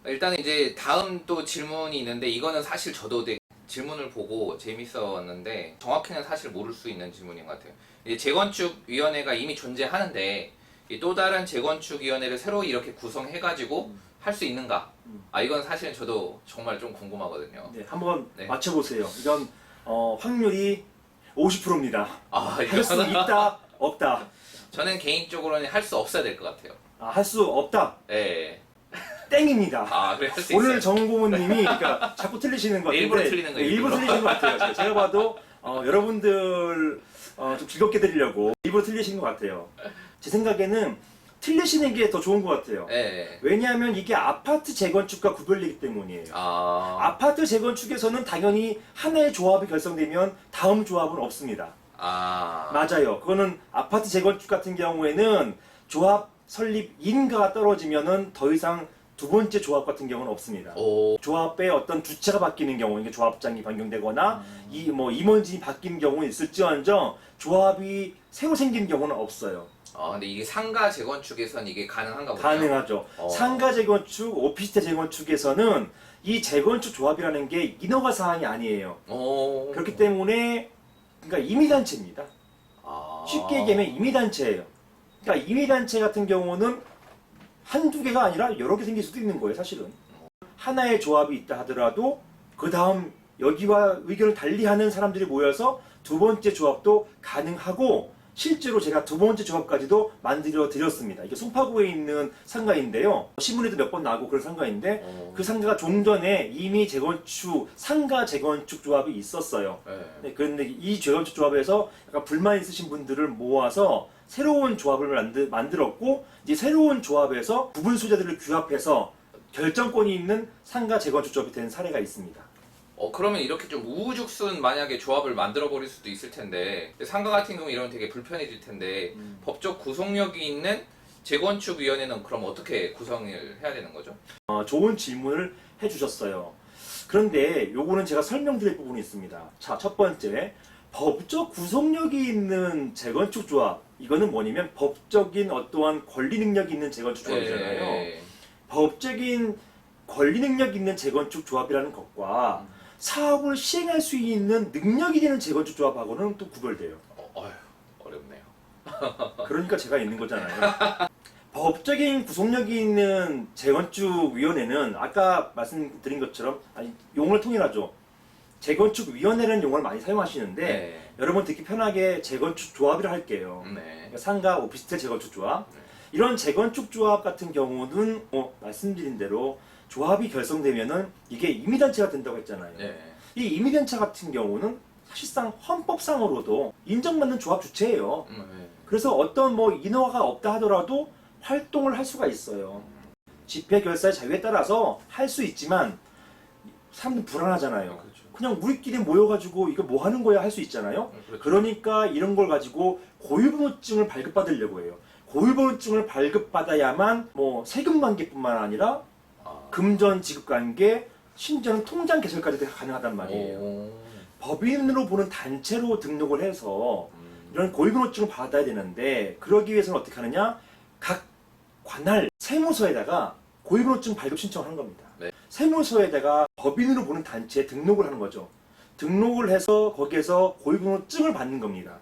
일단 이제 다음 또 질문이 있는데 이거는 사실 저도 되게 질문을 보고 재밌었는데 정확히는 사실 모를 수 있는 질문인 것 같아요. 이제 재건축위원회가 이미 존재하는데 이 또 다른 재건축위원회를 새로 이렇게 구성해가지고 할 수 있는가? 아 이건 사실은 저도 정말 좀 궁금하거든요. 네, 한번 네. 맞춰보세요. 이건 확률이 50%입니다. 아 할 수 이거는 있다, 없다. 저는 개인적으로는 할 수 없어야 될 것 같아요. 할 수 없다, 예. 땡입니다. 아 그래 할 수 오늘 있어요. 정보모님이 그러니까 자꾸 틀리시는 것 같은데 일부러 틀리는 거예요, 일부러 일부러. 틀리신 것 같아요. 제가 봐도 여러분들 좀 즐겁게 드리려고 일부러 틀리신 것 같아요. 제 생각에는 틀리시는 게 더 좋은 것 같아요. 예. 왜냐하면 이게 아파트 재건축과 구별되기 때문이에요. 아파트 재건축에서는 당연히 하나의 조합이 결성되면 다음 조합은 없습니다. 맞아요. 그거는 아파트 재건축 같은 경우에는 조합 설립 인가가 떨어지면은 더 이상 두 번째 조합 같은 경우는 없습니다. 조합의 어떤 주체가 바뀌는 경우, 이게 조합장이 변경되거나 임원진이 바뀐 경우는 있을지언정 조합이 새로 생긴 경우는 없어요. 근데 이게 상가 재건축에선 이게 가능한가 보죠? 가능하죠. 상가 재건축, 오피스텔 재건축에서는 이 재건축 조합이라는 게 인허가 사항이 아니에요. 그렇기 때문에 그러니까 임의단체입니다. 쉽게 얘기하면 임의단체예요. 그러니까 임의단체 같은 경우는 한두 개가 아니라 여러 개 생길 수도 있는 거예요, 사실은. 하나의 조합이 있다 하더라도 그 다음 여기와 의견을 달리하는 사람들이 모여서 두 번째 조합도 가능하고 실제로 제가 두 번째 조합까지도 만들어 드렸습니다. 이게 송파구에 있는 상가인데요. 신문에도 몇 번 나오고 그런 상가인데 그 상가가 종전에 이미 상가 재건축 조합이 있었어요. 네, 그런데 이 재건축 조합에서 약간 불만 있으신 분들을 모아서 새로운 조합을 만들었고 이제 새로운 조합에서 부분 소재들을 규합해서 결정권이 있는 상가 재건축 조합이 된 사례가 있습니다. 그러면 이렇게 좀 우후죽순 만약에 조합을 만들어 버릴 수도 있을 텐데 상가 같은 경우 이러면 되게 불편해질 텐데 법적 구속력이 있는 재건축위원회는 그럼 어떻게 구성을 해야 되는 거죠? 좋은 질문을 해주셨어요. 그런데 요거는 제가 설명드릴 부분이 있습니다. 자, 첫 번째, 법적 구속력이 있는 재건축 조합. 이거는 뭐냐면 법적인 어떠한 권리 능력이 있는 재건축 조합이잖아요. 법적인 권리 능력 있는 재건축 조합이라는 것과 사업을 시행할 수 있는 능력이 되는 재건축 조합하고는 또 구별돼요. 어렵네요. 그러니까 제가 있는 거잖아요. 법적인 구속력이 있는 재건축위원회는 아까 말씀드린 것처럼 용어를 통일하죠. 재건축위원회라는 용어를 많이 사용하시는데 여러분 듣기 편하게 재건축 조합이라 할게요. 그러니까 상가 오피스텔 재건축 조합. 이런 재건축 조합 같은 경우는 말씀드린 대로 조합이 결성되면은 이게 임의단체가 된다고 했잖아요. 이 임의단체 같은 경우는 사실상 헌법상으로도 인정받는 조합 주체예요. 그래서 어떤 인허가가 없다 하더라도 활동을 할 수가 있어요. 집회 결사의 자유에 따라서 할 수 있지만 사람들 불안하잖아요. 그냥 우리끼리 모여가지고 이거 뭐 하는 거야 할 수 있잖아요. 그러니까 이런 걸 가지고 고유번호증을 발급받으려고 해요. 고유번호증을 발급받아야만 세금 관계뿐만 아니라 금전 지급 관계, 심지어는 통장 개설까지도 가능하단 말이에요. 법인으로 보는 단체로 등록을 해서 이런 고유번호증을 받아야 되는데 그러기 위해서는 어떻게 하느냐? 각 관할 세무서에다가 고유번호증 발급 신청을 하는 겁니다. 세무서에다가 법인으로 보는 단체에 등록을 하는 거죠. 등록을 해서 거기에서 고유번호증을 받는 겁니다.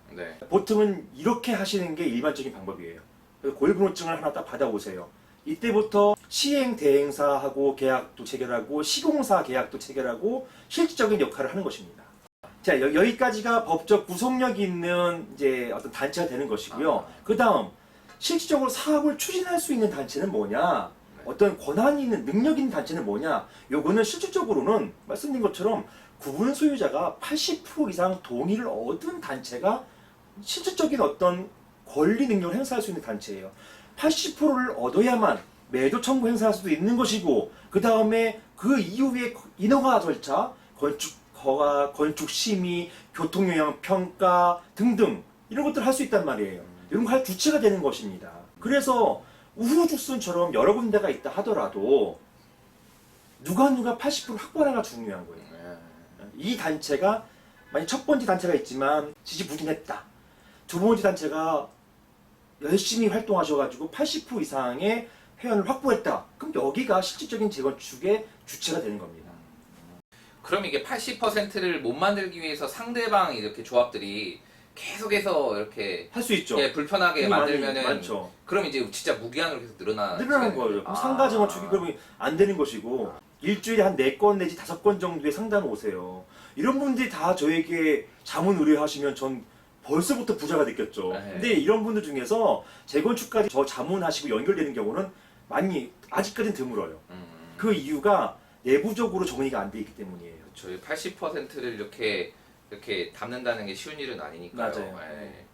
보통은 이렇게 하시는 게 일반적인 방법이에요. 그래서 고유번호증을 하나 딱 받아오세요. 이때부터 시행 대행사하고 계약도 체결하고 시공사 계약도 체결하고 실질적인 역할을 하는 것입니다. 자, 여기까지가 법적 구속력이 있는 이제 어떤 단체가 되는 것이고요. 그 다음 실질적으로 사업을 추진할 수 있는 단체는 뭐냐? 어떤 권한이 있는 능력 있는 단체는 뭐냐? 요거는 실질적으로는 말씀드린 것처럼 구분 소유자가 80% 이상 동의를 얻은 단체가 실질적인 어떤 권리 능력을 행사할 수 있는 단체예요. 80%를 얻어야만 매도 청구 행사할 수도 있는 것이고 그 다음에 그 이후에 인허가 절차, 건축허가, 건축심의, 교통영향평가 등등 이런 것들을 할 수 있단 말이에요. 이런 거 할 주체가 되는 것입니다. 그래서 우후죽순처럼 여러 군데가 있다 하더라도 누가 80% 확보하는가 중요한 거예요. 이 단체가 만약 첫 번째 단체가 있지만 지지부진했다. 두 번째 단체가 열심히 활동하셔가지고 80% 이상의 회원을 확보했다. 그럼 여기가 실질적인 재건축의 주체가 되는 겁니다. 그럼 이게 80%를 못 만들기 위해서 상대방 이렇게 조합들이 계속해서 이렇게 할 수 있죠. 예, 불편하게 힘이 많이 만들면은 많죠. 그럼 이제 진짜 무기한으로 계속 늘어나는 거예요. 그럼 상가 재건축이 그러면 안 되는 것이고 일주일에 한 4건 내지 5건 정도의 상담 오세요. 이런 분들이 다 저에게 자문 의뢰하시면 전 벌써부터 부자가 느꼈죠. 네. 근데 이런 분들 중에서 재건축까지 저 자문하시고 연결되는 경우는 많이 아직까지는 드물어요. 그 이유가 내부적으로 정리가 안 돼 있기 때문이에요. 저희 80%를 이렇게 담는다는 게 쉬운 일은 아니니까요. 맞아요. 예.